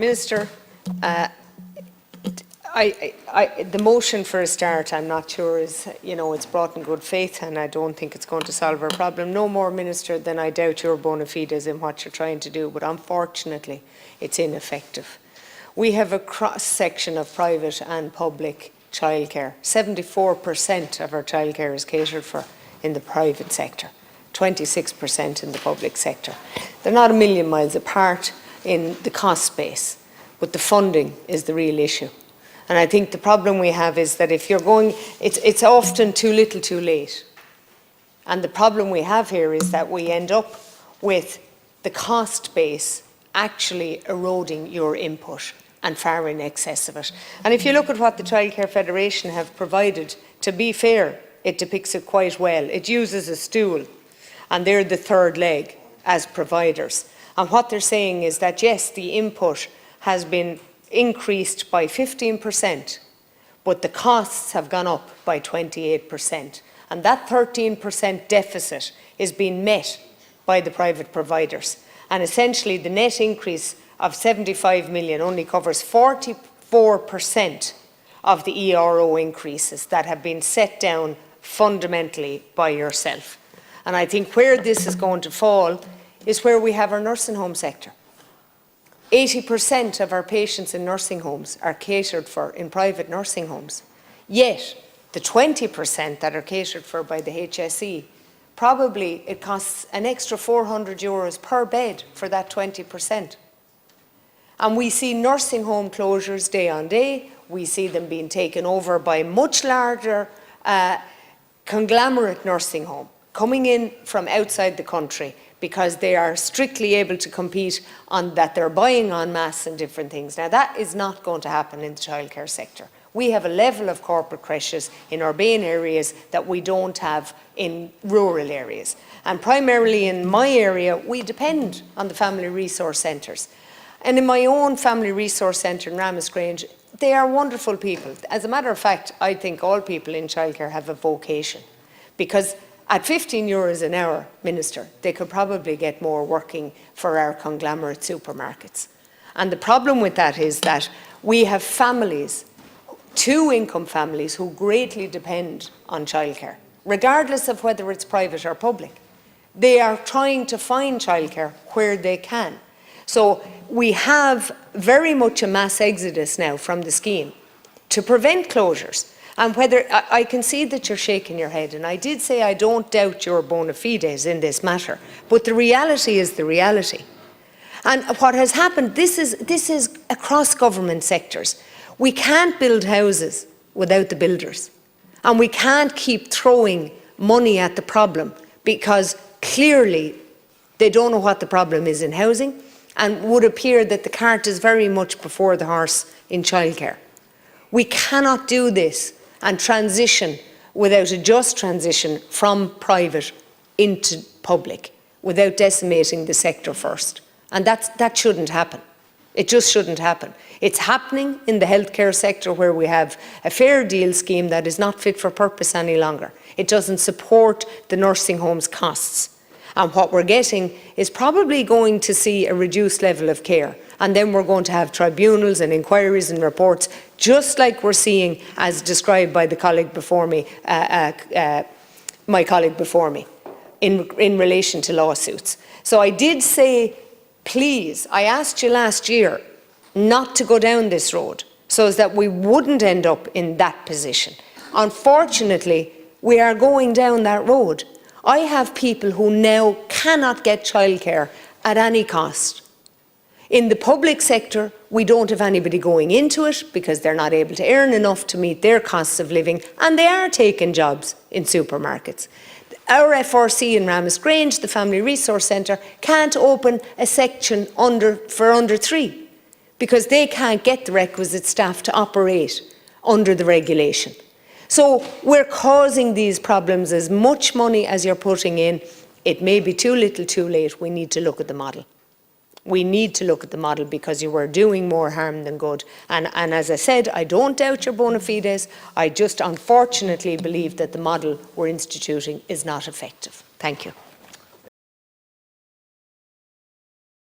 Minister, the motion for a start, I'm not sure is, it's brought in good faith, and I don't think it's going to solve our problem. No more, Minister, than I doubt your bona fides in what you're trying to do, but unfortunately, it's ineffective. We have a cross-section of private and public childcare. 74% of our childcare is catered for in the private sector, 26% in the public sector. They're not a million miles apart in the cost base, but the funding is the real issue. And I think the problem we have is that if you're going, it's often too little too late. And the problem we have here is that we end up with the cost base actually eroding your input and far in excess of it. And if you look at what the Childcare Federation have provided, to be fair, it depicts it quite well. It uses a stool, and they're the third leg as providers. And what they're saying is that, yes, the input has been increased by 15%, but the costs have gone up by 28%. And that 13% deficit is being met by the private providers. And essentially, the net increase of 75 million only covers 44% of the ERO increases that have been set down fundamentally by yourself. And I think where this is going to fall is where we have our nursing home sector. 80% of our patients in nursing homes are catered for in private nursing homes. Yet, the 20% that are catered for by the HSE, probably it costs an extra €400 per bed for that 20%. And we see nursing home closures day on day. We see them being taken over by much larger conglomerate nursing home coming in from outside the country because they are strictly able to compete on that they're buying en masse and different things. Now, that is not going to happen in the childcare sector. We have a level of corporate creches in urban areas that we don't have in rural areas. And primarily in my area, we depend on the family resource centres. And in my own family resource centre in Ramasgrange, they are wonderful people. As a matter of fact, I think all people in childcare have a vocation, because at €15 an hour, Minister, they could probably get more working for our conglomerate supermarkets. And the problem with that is that we have families, two-income families, who greatly depend on childcare, regardless of whether it's private or public. They are trying to find childcare where they can. So we have very much a mass exodus now from the scheme to prevent closures. And whether I can see that you're shaking your head, and I did say I don't doubt your bona fides in this matter, but the reality is the reality. And what has happened, this is across government sectors. We can't build houses without the builders, and we can't keep throwing money at the problem because clearly they don't know what the problem is in housing, and would appear that the cart is very much before the horse in childcare. We cannot do this and transition without a just transition from private into public without decimating the sector first. And that shouldn't happen. It just shouldn't happen. It's happening in the healthcare sector, where we have a fair deal scheme that is not fit for purpose any longer. It doesn't support the nursing homes costs. And what we're getting is probably going to see a reduced level of care. And then we're going to have tribunals and inquiries and reports, just like we're seeing as described by the colleague before me, my colleague before me, in relation to lawsuits. So I did say, please, I asked you last year not to go down this road so that we wouldn't end up in that position. Unfortunately, we are going down that road. I have people who now cannot get childcare at any cost. In the public sector, we don't have anybody going into it because they're not able to earn enough to meet their costs of living, and they are taking jobs in supermarkets. Our FRC in Ramasgrange, the Family Resource Centre, can't open a section for under 3 because they can't get the requisite staff to operate under the regulation. So we're causing these problems. As much money as you're putting in, it may be too little too late. We need to look at the model. We need to look at the model because you are doing more harm than good. And as I said, I don't doubt your bona fides. I just unfortunately believe that the model we're instituting is not effective. Thank you.